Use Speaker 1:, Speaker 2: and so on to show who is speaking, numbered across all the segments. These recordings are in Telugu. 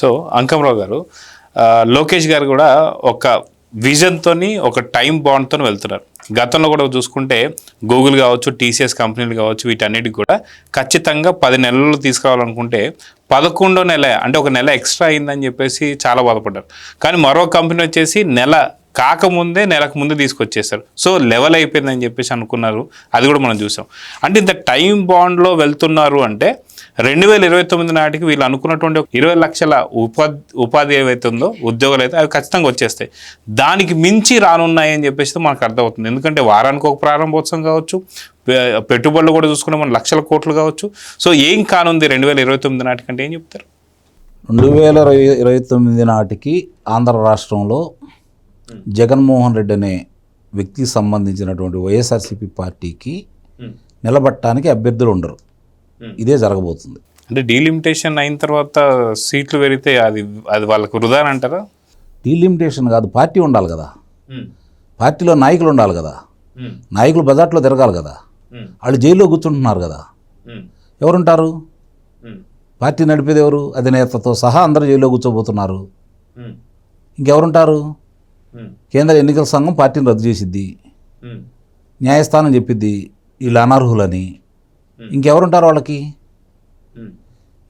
Speaker 1: సో అంకమరావు గారు, లోకేష్ గారు కూడా ఒక విజన్తోని ఒక టైం బాండ్తో వెళ్తున్నారు. గతంలో కూడా చూసుకుంటే గూగుల్ కావచ్చు, టీసీఎస్ కంపెనీలు కావచ్చు, వీటన్నిటికి కూడా ఖచ్చితంగా 10 నెలలు తీసుకురావాలనుకుంటే 11వ నెల అంటే ఒక నెల ఎక్స్ట్రా అయిందని చెప్పేసి చాలా బాధపడ్డారు. కానీ మరో కంపెనీ వచ్చేసి నెల కాకముందే నెలకు ముందు తీసుకొచ్చేస్తారు. సో లెవెల్ అయిపోయిందని చెప్పేసి అనుకున్నారు. అది కూడా మనం చూసాం. అంటే ఇంత టైం బాండ్లో వెళ్తున్నారు అంటే 2029 నాటికి వీళ్ళు అనుకున్నటువంటి 20 లక్షల ఉపాధి ఏవైతే ఉందో, ఉద్యోగాలు అయితే అవి ఖచ్చితంగా వచ్చేస్తాయి. దానికి మించి రానున్నాయని చెప్పేసి మనకు అర్థమవుతుంది. ఎందుకంటే వారానికి ఒక ప్రారంభోత్సవం కావచ్చు, పెట్టుబడులు కూడా చూసుకుంటే మన లక్షల కోట్లు కావచ్చు. సో ఏం కానుంది 2029 నాటికంటే ఏం చెప్తారు?
Speaker 2: 2029 నాటికి ఆంధ్ర రాష్ట్రంలో జగన్మోహన్ రెడ్డి అనే వ్యక్తికి సంబంధించినటువంటి వైఎస్ఆర్సీపీ పార్టీకి నిలబట్టడానికి అభ్యర్థులు ఉండరు. ఇదే జరగబోతుంది.
Speaker 1: అంటే డీలిమిటేషన్ అయిన తర్వాత సీట్లు పెరిగితే అది వాళ్ళకు వృధా అంటారా?
Speaker 2: డీలిమిటేషన్ కాదు, పార్టీ ఉండాలి కదా, పార్టీలో నాయకులు ఉండాలి కదా, నాయకులు బజార్లో తిరగాలి కదా. వాళ్ళు జైల్లో కూర్చుంటున్నారు కదా, ఎవరుంటారు? పార్టీ నడిపేది ఎవరు? అధినేతతో సహా అందరూ జైల్లో కూర్చోబోతున్నారు. ఇంకెవరుంటారు? కేంద్ర ఎన్నికల సంఘం పార్టీని రద్దు చేసిద్ది, న్యాయస్థానం చెప్పిద్ది వీళ్ళు అనర్హులని. ఇంకెవరుంటారు వాళ్ళకి?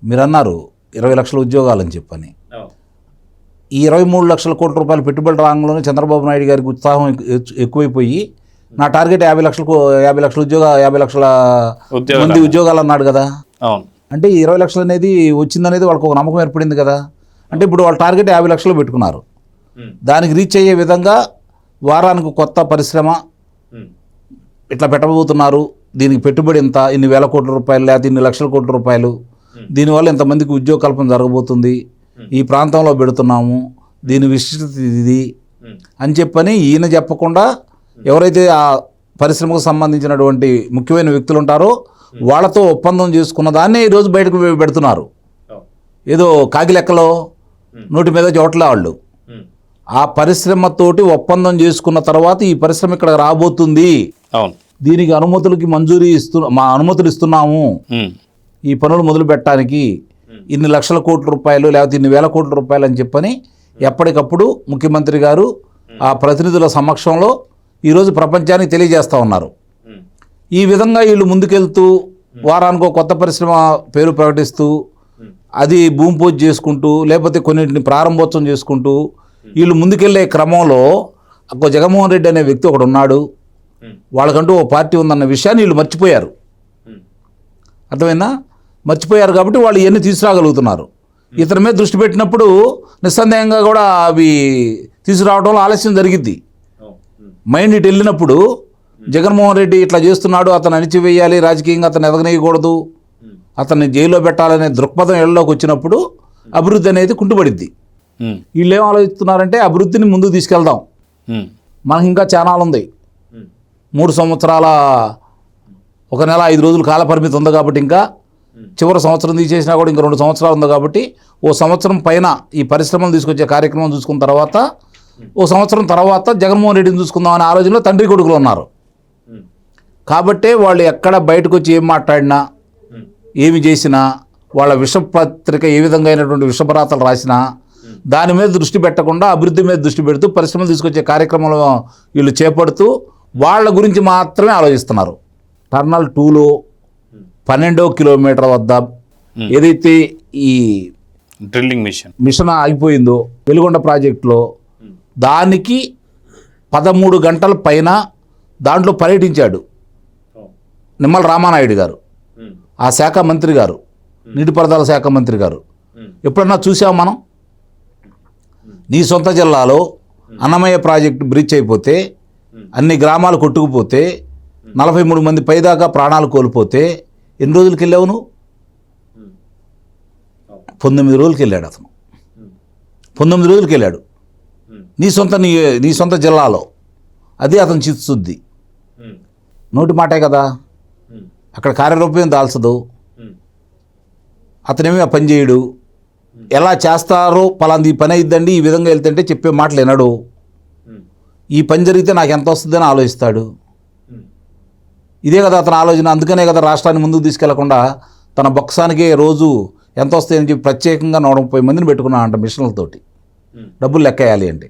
Speaker 2: మీరు అన్నారు 20 లక్షల ఉద్యోగాలని చెప్పని. ఈ 23 లక్షల కోట్ల రూపాయల పెట్టుబడి రంగంలోనే చంద్రబాబు నాయుడు గారికి ఉత్సాహం ఎక్కువైపోయి నా టార్గెట్ 50 లక్షల మంది ఉద్యోగాలు అన్నాడు కదా. అంటే 20 లక్షలు అనేది వచ్చిందనేది వాళ్ళకి ఒక నమ్మకం ఏర్పడింది కదా. అంటే ఇప్పుడు వాళ్ళ టార్గెట్ 50 లక్షలు పెట్టుకున్నారు. దానికి రీచ్ అయ్యే విధంగా వారానికి కొత్త పరిశ్రమ ఇట్లా పెట్టబోతున్నారు. దీనికి పెట్టుబడి ఇంత, ఇన్ని వేల కోట్ల రూపాయలు, లేకపోతే ఇన్ని లక్షల కోట్ల రూపాయలు, దీనివల్ల ఇంతమందికి ఉద్యోగ కల్పన జరగబోతుంది, ఈ ప్రాంతంలో పెడుతున్నాము, దీని విశిష్టత ఇది అని చెప్పని ఈయన చెప్పకుండా ఎవరైతే ఆ పరిశ్రమకు సంబంధించినటువంటి ముఖ్యమైన వ్యక్తులు ఉంటారో వాళ్ళతో ఒప్పందం చేసుకున్న దాన్ని ఈరోజు బయటకు పెడుతున్నారు. ఏదో కాకి లెక్కలో నోటి మీద చోట్ల వాళ్ళు ఆ పరిశ్రమతోటి ఒప్పందం చేసుకున్న తర్వాత ఈ పరిశ్రమ ఇక్కడ రాబోతుంది, దీనికి అనుమతులకి అనుమతులు ఇస్తున్నాము, ఈ పనులు మొదలు పెట్టడానికి ఇన్ని లక్షల కోట్ల రూపాయలు లేకపోతే ఇన్ని వేల కోట్ల రూపాయలు అని చెప్పని ఎప్పటికప్పుడు ముఖ్యమంత్రి గారు ఆ ప్రతినిధుల సమక్షంలో ఈరోజు ప్రపంచానికి తెలియజేస్తూ ఉన్నారు. ఈ విధంగా వీళ్ళు ముందుకెళ్తూ వారానికి కొత్త పరిశ్రమ పేరు ప్రకటిస్తూ అది భూమి పూజ చేసుకుంటూ లేకపోతే కొన్నింటిని ప్రారంభోత్సవం చేసుకుంటూ వీళ్ళు ముందుకెళ్లే క్రమంలో జగన్మోహన్ రెడ్డి అనే వ్యక్తి ఒకడు ఉన్నాడు, వాళ్ళకంటూ ఓ పార్టీ ఉందన్న విషయాన్ని వీళ్ళు మర్చిపోయారు. అర్థమైందా? మర్చిపోయారు కాబట్టి వాళ్ళు ఇవన్నీ తీసుకురాగలుగుతున్నారు. ఇతని మీద దృష్టి పెట్టినప్పుడు నిస్సందేహంగా కూడా అవి తీసుకురావడంలో ఆలస్యం జరిగిద్ది. మైండ్ ఇటు వెళ్ళినప్పుడు జగన్మోహన్ రెడ్డి ఇట్లా చేస్తున్నాడు, అతను అణిచివేయాలి, రాజకీయంగా అతను ఎదగనేయకూడదు, అతన్ని జైల్లో పెట్టాలనే దృక్పథం ఏళ్ళలోకి వచ్చినప్పుడు అభివృద్ధి అనేది కుంటుపడిద్ది. వీళ్ళు ఏం ఆలోచిస్తున్నారంటే అభివృద్ధిని ముందుకు తీసుకెళ్దాం, మనకి ఇంకా చాలా ఉంది, 3 సంవత్సరాల 1 నెల 5 రోజులు కాల పరిమితి ఉంది కాబట్టి ఇంకా చివరి సంవత్సరం తీసేసినా కూడా ఇంకా 2 సంవత్సరాలు ఉంది కాబట్టి ఓ సంవత్సరం పైన ఈ పరిశ్రమలు తీసుకొచ్చే కార్యక్రమం చూసుకున్న తర్వాత ఓ సంవత్సరం తర్వాత జగన్మోహన్ రెడ్డిని చూసుకుందాం అనే ఆలోచనలో తండ్రి కొడుకులు ఉన్నారు. కాబట్టే వాళ్ళు ఎక్కడ బయటకు వచ్చి ఏం మాట్లాడినా ఏమి చేసినా వాళ్ళ విషపత్రిక ఏ విధంగా అయినటువంటి విషపరాతలు రాసినా దాని మీద దృష్టి పెట్టకుండా అభివృద్ధి మీద దృష్టి పెడుతూ పరిశ్రమలు తీసుకొచ్చే కార్యక్రమంలో వీళ్ళు చేపడుతూ వాళ్ళ గురించి మాత్రమే ఆలోచిస్తున్నారు. టర్నల్ 2లో 12వ కిలోమీటర్ వద్ద ఏదైతే ఈ
Speaker 1: డ్రిల్లింగ్
Speaker 2: మిషన్ ఆగిపోయిందో వెలుగొండ ప్రాజెక్టులో, దానికి 13 గంటల పైన దాంట్లో పర్యటించాడు నిమ్మల రామానాయుడు గారు, ఆ శాఖ మంత్రి గారు, నీటిపారుదల శాఖ మంత్రి గారు. ఎప్పుడన్నా చూసాం మనం? నీ సొంత జిల్లాలో అన్నమయ్య ప్రాజెక్టు బ్రీచ్ అయిపోతే, అన్ని గ్రామాలు కొట్టుకుపోతే, 43 మంది పైదాకా ప్రాణాలు కోల్పోతే ఎన్ని రోజులకి వెళ్ళావు నువ్వు? 19 రోజులకి వెళ్ళాడు అతను. 19 రోజులకి వెళ్ళాడు నీ సొంత జిల్లాలో. అది అతను చిత్తశుద్ధి. నోటి మాటే కదా, అక్కడ కార్యరూపం దాల్చదు. అతనేమి ఆ పని చేయడు. ఎలా చేస్తారో పలాంది ఈ పని అయిద్దండి, ఈ విధంగా వెళ్తుంటే చెప్పే మాటలు వినడు. ఈ పని జరిగితే నాకు ఎంత వస్తుందని ఆలోచిస్తాడు. ఇదే కదా అతని ఆలోచన. అందుకనే కదా రాష్ట్రాన్ని ముందుకు తీసుకెళ్లకుండా తన బొక్కసానికే రోజు ఎంత వస్తాయని చెప్పి ప్రత్యేకంగా 130 మందిని పెట్టుకున్నా అంట మిషన్లతోటి డబ్బులు లెక్కేయాలి అంటే.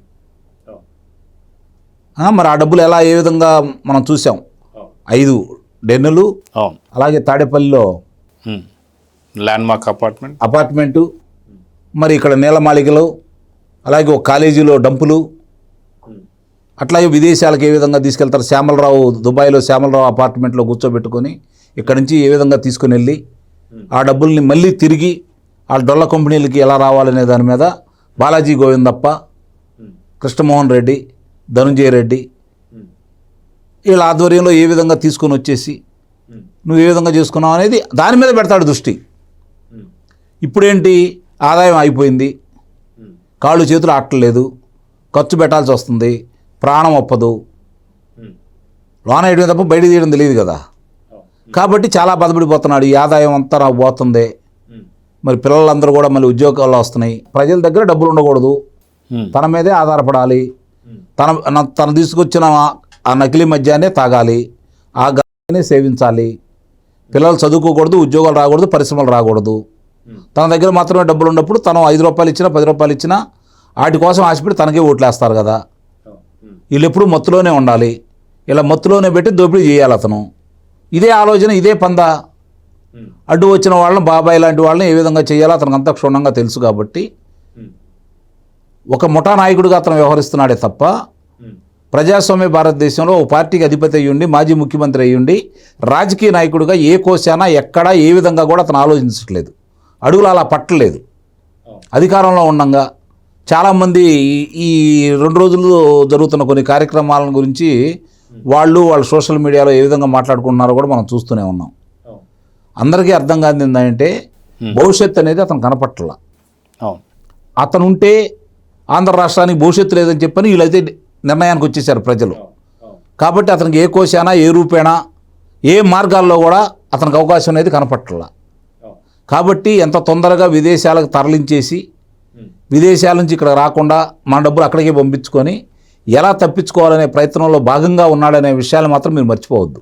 Speaker 2: మరి ఆ డబ్బులు ఎలా ఏ విధంగా మనం చూసాం. 5 డెన్నులు,
Speaker 1: అవును,
Speaker 2: అలాగే తాడేపల్లిలో
Speaker 1: ల్యాండ్ మార్క్
Speaker 2: అపార్ట్మెంటు, మరి ఇక్కడ నీలమాళికలు, అలాగే ఒక కాలేజీలో డంపులు, అట్లాగే విదేశాలకు ఏ విధంగా తీసుకెళ్తారు. శ్యామలరావు దుబాయ్లో శ్యామలరావు అపార్ట్మెంట్లో కూర్చోబెట్టుకొని ఇక్కడి నుంచి ఏ విధంగా తీసుకుని వెళ్ళి ఆ డబ్బుల్ని మళ్ళీ తిరిగి ఆ డొల్ల కంపెనీలకి ఎలా రావాలనే దాని మీద బాలాజీ గోవిందప్ప, కృష్ణమోహన్ రెడ్డి, ధనుంజయ రెడ్డి వీళ్ళ ఆధ్వర్యంలో ఏ విధంగా తీసుకొని వచ్చేసి నువ్వు ఏ విధంగా చేసుకున్నావు అనేది దాని మీద పెడతాడు దృష్టి. ఇప్పుడేంటి, ఆదాయం అయిపోయింది, కాళ్ళు చేతులు ఆటలేదు, ఖర్చు పెట్టాల్సి వస్తుంది, ప్రాణం ఒప్పదు, లోన వేయడం తప్ప బయట తీయడం తెలియదు కదా. కాబట్టి చాలా బాధపడిపోతున్నాడు. ఈ ఆదాయం అంతా నాకు పోతుంది, మరి పిల్లలందరూ కూడా మళ్ళీ ఉద్యోగాలు వస్తున్నాయి, ప్రజల దగ్గర డబ్బులు ఉండకూడదు, తన మీదే ఆధారపడాలి, తన తీసుకొచ్చిన ఆ నకిలీ మద్యాన్నే తాగాలి, ఆ గానే సేవించాలి, పిల్లలు చదువుకోకూడదు, ఉద్యోగాలు రాకూడదు, పరిశ్రమలు రాకూడదు. తన దగ్గర మాత్రమే డబ్బులు ఉన్నప్పుడు తను 5 రూపాయలు ఇచ్చినా 10 రూపాయలు ఇచ్చినా వాటి కోసం ఆశపడి తనకే ఓట్లేస్తారు కదా. వీళ్ళు ఎప్పుడు మత్తులోనే ఉండాలి, ఇలా మత్తులోనే పెట్టి దోపిడీ చేయాలి అతను. ఇదే ఆలోచన, ఇదే పంద. అడ్డు వచ్చిన వాళ్ళని, బాబాయ్ లాంటి వాళ్ళని ఏ విధంగా చేయాలో అతనికి అంతా క్షుణ్ణంగా తెలుసు. కాబట్టి ఒక ముఠా నాయకుడిగా అతను వ్యవహరిస్తున్నాడే తప్ప ప్రజాస్వామ్య భారతదేశంలో ఓ పార్టీకి అధిపతి అయ్యుండి, మాజీ ముఖ్యమంత్రి అయ్యుండి, రాజకీయ నాయకుడిగా ఏ కోశానా ఎక్కడా ఏ విధంగా కూడా అతను ఆలోచించట్లేదు, అడుగులు అలా పట్టలేదు. అధికారంలో ఉండంగా చాలామంది ఈ 2 రోజులు జరుగుతున్న కొన్ని కార్యక్రమాల గురించి వాళ్ళ సోషల్ మీడియాలో ఏ విధంగా మాట్లాడుకుంటున్నారో కూడా మనం చూస్తూనే ఉన్నాం. అందరికీ అర్థం కాదు ఏంటంటే భవిష్యత్తు అనేది అతను కనపట్ల. అతను ఉంటే ఆంధ్ర రాష్ట్రానికి భవిష్యత్తు లేదని చెప్పని వీళ్ళైతే నిర్ణయానికి వచ్చేసారు ప్రజలు. కాబట్టి అతనికి ఏ కోశానా ఏ రూపేణా ఏ మార్గాల్లో కూడా అతనికి అవకాశం అనేది కనపట్ల. కాబట్టి ఎంత తొందరగా విదేశాలకు తరలించేసి విదేశాల నుంచి ఇక్కడ రాకుండా మన డబ్బులు అక్కడికే పంపించుకొని ఎలా తప్పించుకోవాలనే ప్రయత్నంలో భాగంగా ఉన్నాడనే విషయాలు మాత్రం మీరు మర్చిపోవద్దు.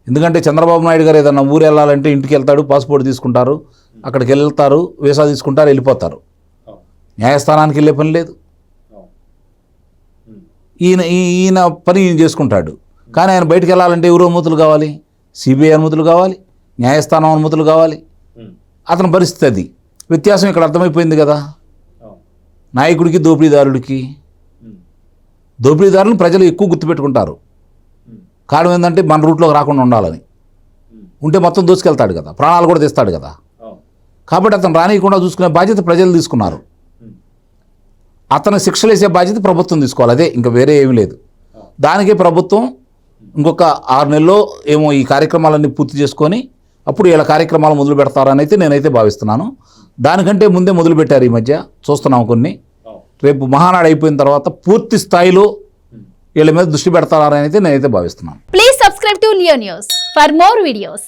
Speaker 2: ఎందుకంటే చంద్రబాబు నాయుడు గారు ఏదన్నా ఊరు వెళ్ళాలంటే ఇంటికి వెళ్తాడు, పాస్పోర్ట్ తీసుకుంటారు, అక్కడికి వెళ్తారు, వీసా తీసుకుంటారు, వెళ్ళిపోతారు. న్యాయస్థానానికి వెళ్ళే పని లేదు. ఈయన పని ఈయన చేసుకుంటాడు. కానీ ఆయన బయటకు వెళ్ళాలంటే ఎవరు అనుమతులు కావాలి? సిబిఐ అనుమతులు కావాలి, న్యాయస్థానం అనుమతులు కావాలి. అతని పరిస్థితి అది. వ్యత్యాసం ఇక్కడ అర్థమైపోయింది కదా. నాయకుడికి దోపిడీదారుడికి. దోపిడీదారులను ప్రజలు ఎక్కువ గుర్తుపెట్టుకుంటారు. కారణం ఏంటంటే మన రూట్లోకి రాకుండా ఉండాలని. ఉంటే మొత్తం దోసుకెళ్తాడు కదా, ప్రాణాలు కూడా తెస్తాడు కదా. కాబట్టి అతను రానియకుండా చూసుకునే బాధ్యత ప్రజలు తీసుకున్నారు. అతను శిక్షలు వేసే బాధ్యత ప్రభుత్వం తీసుకోవాలి. అదే, ఇంకా వేరే ఏమీ లేదు. దానికి ప్రభుత్వం ఇంకొక 6 నెలల్లో ఏమో ఈ కార్యక్రమాలన్నీ పూర్తి చేసుకొని అప్పుడు ఇలా కార్యక్రమాలు మొదలు పెడతారని అయితే నేనైతే భావిస్తున్నాను. దానికంటే ముందే మొదలుపెట్టారు. ఈ మధ్య చూస్తున్నాం కొన్ని. రేపు మహానాడు అయిపోయిన తర్వాత పూర్తి స్థాయిలో వీళ్ళ మీద దృష్టి పెడతారని అయితే నేనైతే భావిస్తున్నాను.
Speaker 3: Please subscribe to Leo news for more videos.